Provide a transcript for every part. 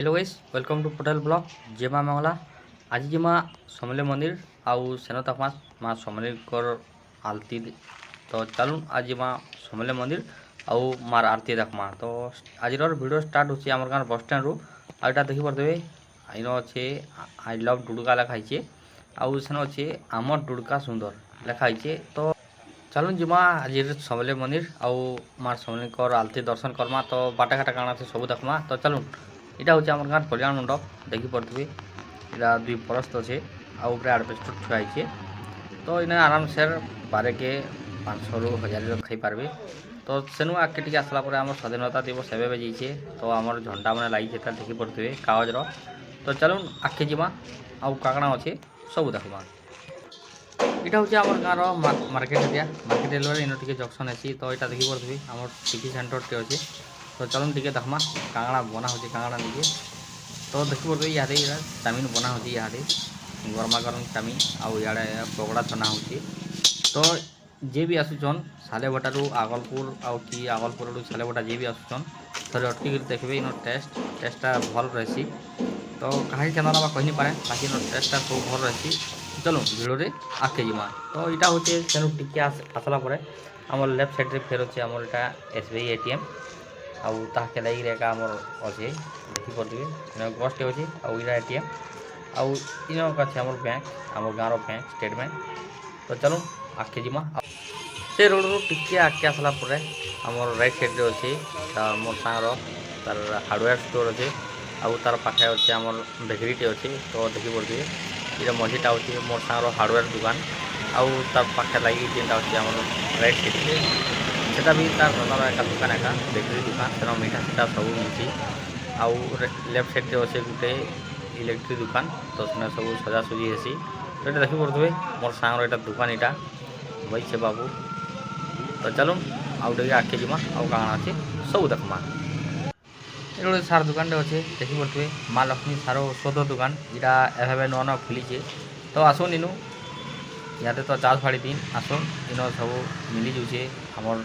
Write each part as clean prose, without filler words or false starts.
Hello guys welcome to Patel blog जय माँ मंगला आज जिमा समले मंदिर आउ सेनो तकमा माँ समलेकर आलती तो चलूँ आज जिमा समले मंदिर आउ मार आरती देखमा तो आज वीडियो स्टार्ट होची आमर गाँव बस स्टैंड रु आटा देखि परदेबे आइन अच्छे आई लव डुडुका लिखाई आउ सेनो अच्छे आमर डुडुका सुंदर लिखाई तो चलूँ जिमा आज समले मंदिर आउ मार समलेकर आलती दर्शन करमा तो बाटा घाटा काଣା से सब देखमा तो चलूँ এটা হচ্ছে আমার গাঁর কল্যাণ মণ্ডপ দেখি পড়ুবে এটা দুই পরস্ত আছে আর উপরে আড়বেস্টর ছুয়া হয়েছে তো এনে আরামসে বারেকে 500 ରୁ 1000 খাই পারবে তো সেনু আগে টিকে আসলা পরে আমার স্বাধীনতা দিবস এবে বেজেছে তো আমার ঝন্ডা মানে লাগিছে তা দেখি পড়ুবে কাগজর তো চলুন আগে জিমা আউ কাকড়া আছে সব দেখবা এটা হচ্ছে আমার গাঁর মার্কেট এরিয়া মার্কেট এরিয়া ইনো টিকে জংশন আছে তো এটা দেখি পড়ুবে আমার সিটি সেন্টারটি আছে तो चलो टे देखमा कांगड़ा बना हो कांगड़ा निजे तो देखी पड़े इे चाउमिन बना हो गरमा गरम चाउमिन आउ इे पकड़ा छना हो तो जे भी आसुचन सालेभटारू आगलपुर आउ कि आगलपुर सालेभटा जे भी आसुचन थोड़े अटकी देखिए इन टेस्टा भल रही तो कहीं केना कही नहीं पारे बाकी टेस्टा सब भल रही चलो भिड़े आगे जीमा तो यहाँ हूँ तेणु टिके आसला आम लेफ्ट साइड फेर अच्छे आम SBI ATM आउ ताके लाइक रेका हमर अछि देखि पड़बे गस्ट अछि आउ इरा ATM आउ इनो काछे हमर बैंक हमर गारो बैंक स्टेट बैंक तो चलो आके जिमा से रोड रो टिके आके आसला परे हमर राइट साइड रे अछि मोर सांगरो तार हार्डवेयर स्टोर अछि आउ तार पाखे अछि हमर बेकरी टे अछि तो देखि पड़बे इरा मझीटा अछि मोर सांगरो हार्डवेयर दुकान आउ तार पाखे लागी जेंटा अछि हमर राइट साइड रे सेटा भी तार सदार एक दुकान एका बेकरी दुकान तेना मीठा सीटा सब मिलची आउ लेफ्ट साइड रे अच्छे गोटे इलेक्ट्रिक दुकान तो सेना सब सजासुजी हेसी तो ये देखी पड़े मोर सांगर यहाँ दुकान यहाँ वही से बाबू तो चलो आउ टे आगे जीमा आउ काଣା अच्छे सब देखमा ये गोटे सार दुकान अच्छे देखी पड़े माँ लक्ष्मी सार औषध दुकान यहाँ एभाবে नुआ नुआ खुली तो आसुन इनु इते तो चाष बाड़ी दिन आसुन इन सब मिली जाऊे आमर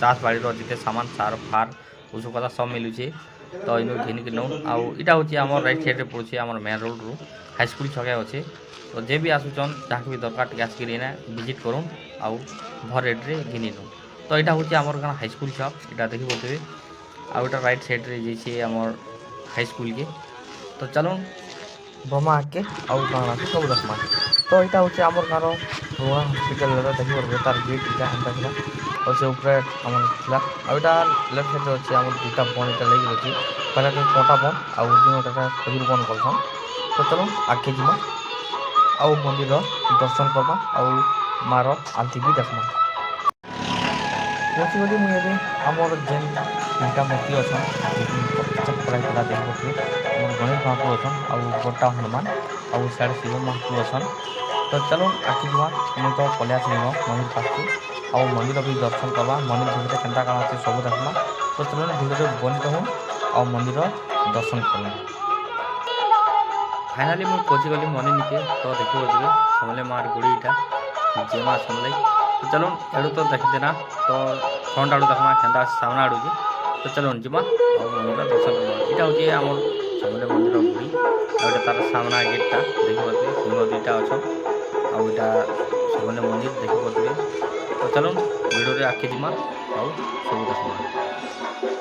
चाष बाड़ी जिते सामान सार फार ऊसब कथा सब मिलूचे तो इन घिनिक नौ आउ इटा हूँ आम राइट साइड में पड़े आम मेन रोड रू हाईस्कल छके अच्छे तो जे भी आसुचन जहाँ भी दरकार टे आसिक विजिट करूँ आउ भर रेट्रे घिनि नौ तो यहाँ हूँ आमर गाँव हाईस्कल छक इटा देखी पड़े आउ इटा राइट साइड रे जाइए आमर हाईस्कल के तो चलो बमा आगे आउ गाँव सब देखमा तो यहाँ हूँ आमर गाँव रुआ हस्पिटाल देखी पड़े तार गेट इटा एंता और से ऊपर आम था आईटा लेफ्ट साइड अच्छे आम दुटा बन यहाँ लगे अच्छी पहले पटा बन आउ दिन खजूर बन करसन तो चलो आगे जीमा आउ मंदिर दर्शन करवा आउ मार आलती भी देखमा पहुँची गली मुझे आमर जेन तीनटा मूर्ति अच्छा कराइला देखिए आम गणेश महाप्रभु अच्छन आउ गोटा हनुमान आउ साइड शिव महाप्रभु अच्छन तो चलो आगे जीमा मुझे तो पलिया मंदिर पास आउ मंदिर भी दर्शन करवा मंदिर भीतर केन्ता काଣା अच्छे सब देखमा तो चलो भिडियो बनी रहूँ आउ मंदिर दर्शन करूँ फाइनाली मुझे पहुँची गली मंदिर निके तो देखिए बोलिए समले मार गुड़ी इटा जेमा समले तो चलो एडू तो देखी देना तो फ्रंट आड़ू देखमा केन्ता सामना आड़ू तो चलो जीमा और मंदिर दर्शन करवा इटा हूँ आम समले मंदिर गुड़ी आउटा तार सामना गेटा देखी पारे सिंह दुईटा अच्छन आउटा समले मंदिर देखी पारे तो चलो वीडियो आगे जीमा आउ सब देखमा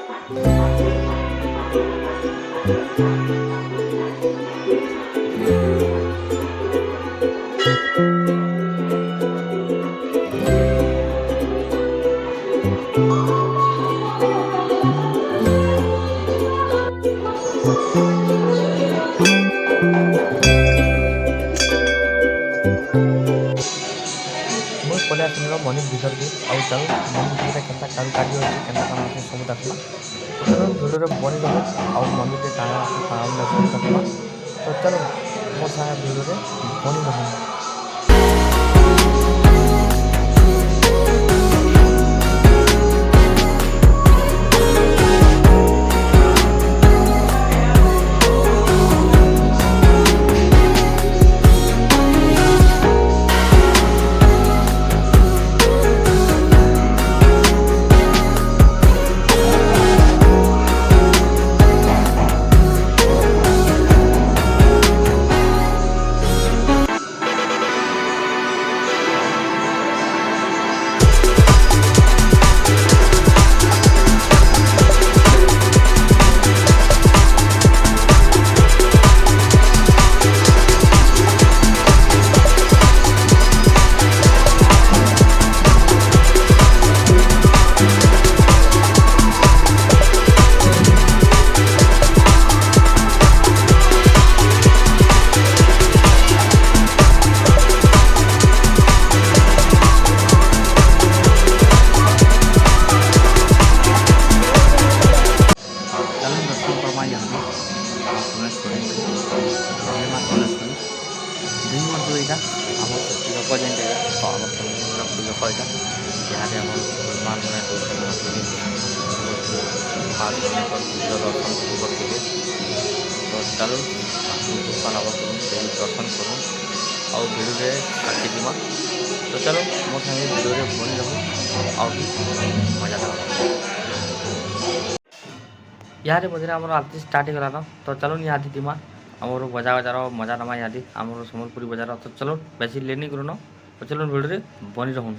पलिया सुन मंदिर भीतर के आउ चलो मंदिर भीतर केन्ता कारुकार्य अच्छे केन्ता काଣା अच्छे सब देखमा तो चलो भिडियो बनी रहूँ आउ मंदिर के काଣା अच्छे काଣା सब देखमा तो चलो मो सारा भिडियो बनी रहूँ। ସମଲେଶ୍ୱରୀ ଜୟ ମା ସମଲେଶ୍ୱରୀ ଦୁଇ ମଧ୍ୟ ଏଇଟା ଆମର ଲୋକ ଯେନ୍ଟା ଏଇଟା ତ ଆମର ସମଲେଶ୍ୱରୀ ଲୋକ ଏଇଟା ଯାହାରେ ଆମର ହनुମାନ ମାନେ ଦର୍ଶନ ଆସିବେ ମା ସମଲେଶ୍ୱର ଦିବ୍ୟ ଦର୍ଶନ କରିଥିବେ। ତ ଚାଲୁନ୍ ଆପଣଙ୍କୁ କୃପା ଲାଭ କରୁନ୍ ଦେବୀ ଦର୍ଶନ କରୁନ୍ ଆଉ ଭିଡ଼ିଓରେ ଆଗକେ ଯିମା। ତ ଚାଲୁନ୍ ମୋ ସାଙ୍ଗେ ଭିଡ଼ିଓରେ ବନି ରହୁନ୍ ଆଉ ବି ମଜା ନେବା। ଇହାଦେ ବୋଧେ ଆମର ଆରତି ଷ୍ଟାର୍ଟ ହେଇଗଲାନ। ତ ଚାଲୁନ୍ ଇହାଦେ ଯିମା ଆମର ବଜାର ମଜା ନେମା ଇହାଦେ ଆମର ସମ୍ବଲପୁରୀ ବଜାର। ତ ଚାଲୁନ୍ ବେଶୀ ଲେଟ୍ କରୁନ। ତ ଚାଲୁନ୍ ଭିଡ଼ିଓରେ ବନି ରହୁନ୍।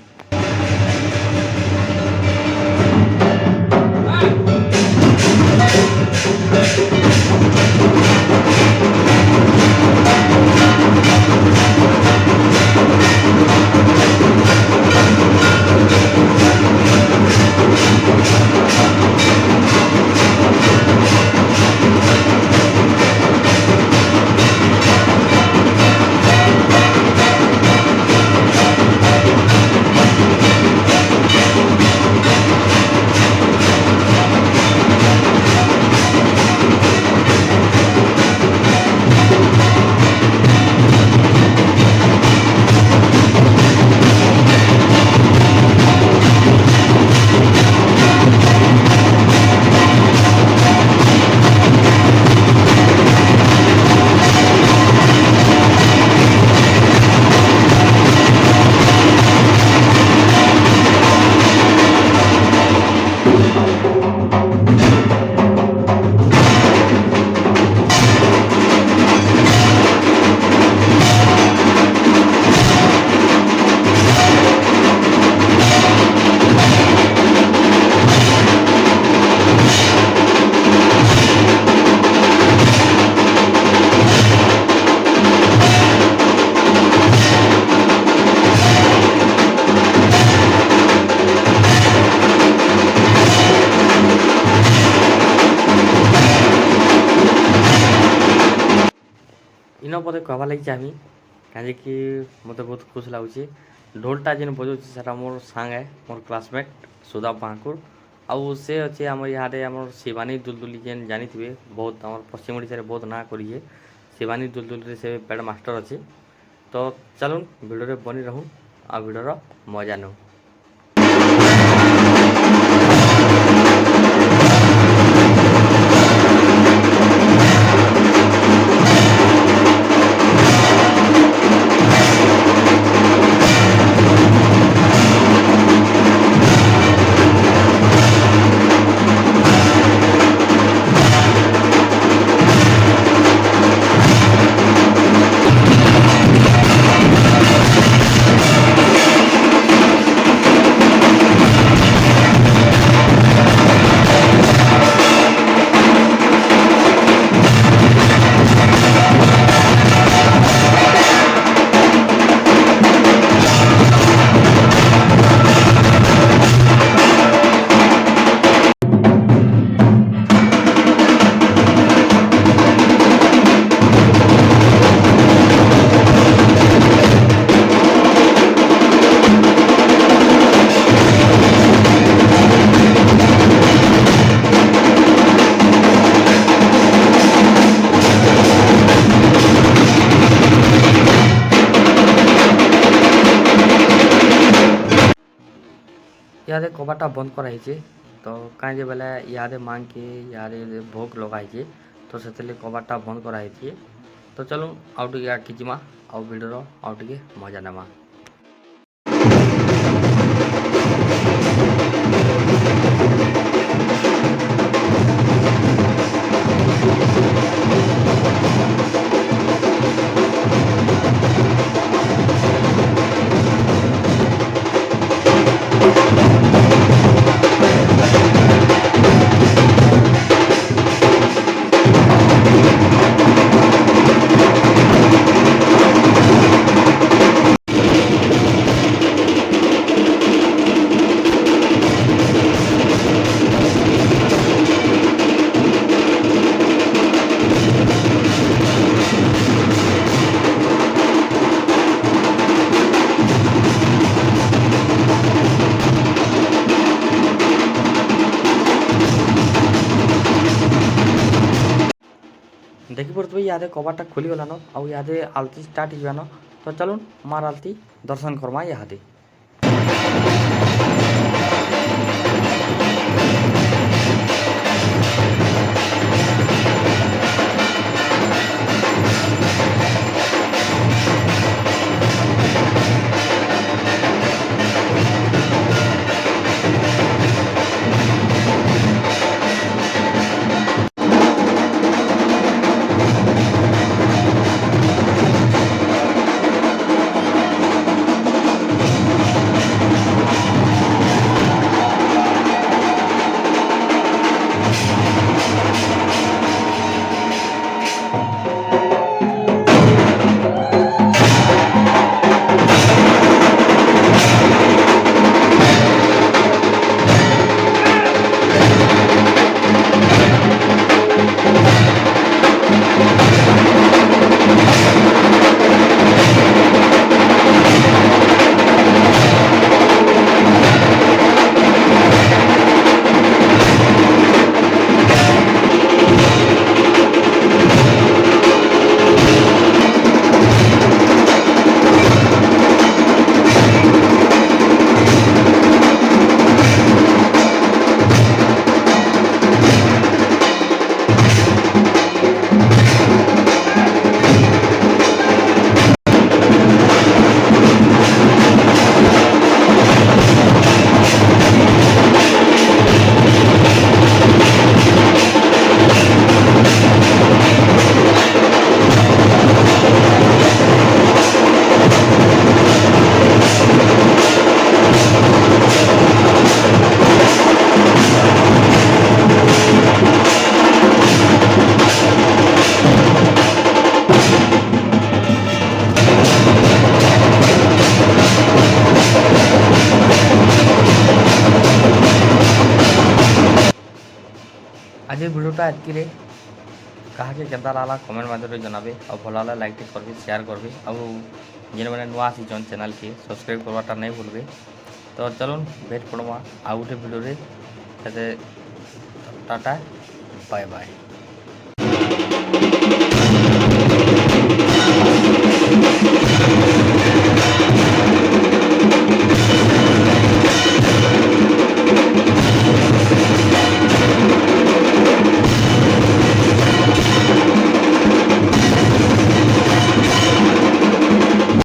ଇନ ପଦେ କହେବାର୍ ଲାଗି ଚାହିଁବି କାହିଁକି ମୋତେ ବହୁତ ଖୁସି ଲାଗୁଛି। ଢୋଲଟା ଯେନ୍ ବଜଉଛି ସେଟା ମୋର ସାଙ୍ଗ ଏ ମୋର କ୍ଲାସମେଟ୍ ସୁଦାମ ମହାକୁଡ଼ ଆଉ ସେ ଅଛି ଆମର ଇହାଦେ ଆମର ଶିବାନୀ ଦୁଲଦୁଲି ଯେନ୍ ଜାଣିଥିବେ ବହୁତ ଆମର ପଶ୍ଚିମ ଓଡ଼ିଶାରେ ବହୁତ ନାଁ କରିଛେ। ଶିବାନୀ ଦୁଲଦୁଲିରେ ସେ ବେଡ଼ ମାଷ୍ଟର ଅଛି। ତ ଚାଲୁନ୍ ଭିଡ଼ିଓରେ ବନି ରହୁନ୍ ଆଉ ଭିଡ଼ିଓର ମଜା ନେଉ। ଇହାଦେ କବାଟଟା ବନ୍ଦ କରାହେଇଛେ। ତ କାହିଁକି ବେଲେ ଇହାଦେ ମାଙ୍କେ ଇହାଦେ ଭୋଗ ଲଗାହେଇଛେ ତ ସେଥିର୍ଲାଗି କବାଟଟା ବନ୍ଦ କରାହେଇଛେ। ତ ଚାଲୁନ୍ ଆଉ ଟିକେ ଆଗ୍କେ ଯିମା ଆଉ ଭିଡ଼ିଓର ଆଉ ଟିକେ ମଜା ନେମା। ଦେଖିପାରୁଥିବେ ଇହାଦେ କବାଟଟା ଖୋଲିଗଲାନ ଆଉ ଇହାଦେ ଆଳତି ଷ୍ଟାର୍ଟ ହେଇଯିବାନ। ତ ଚାଲୁନ୍ ମାର ଆଳତି ଦର୍ଶନ କର୍ମା ଇହାଦେ। ଆଜିର ଭିଡ଼ିଓଟା ଏତ୍କିରେ। କାହାକେ କେନ୍ତା ଲାଗ୍ଲା କମେଣ୍ଟ ମାଧ୍ୟମରେ ଜଣାବେ ଆଉ ଭଲ ହେଲା ଲାଇକ୍ଟେ କରିବେ ସେୟାର କରିବେ ଆଉ ଯେନ୍ମାନେ ନୂଆ ଆସିଛନ୍ ଚ୍ୟାନେଲ୍କେ ସବସ୍କ୍ରାଇବ୍ କରବାଟା ନାଇଁ ଭୁଲବେ। ତ ଚାଲୁନ୍ ଭେଟ୍ ପଡ଼୍ମା ଆଉ ଗୋଟେ ଭିଡ଼ିଓରେ। ସେତେ ଟାଟା ବାଏ ବାଏ।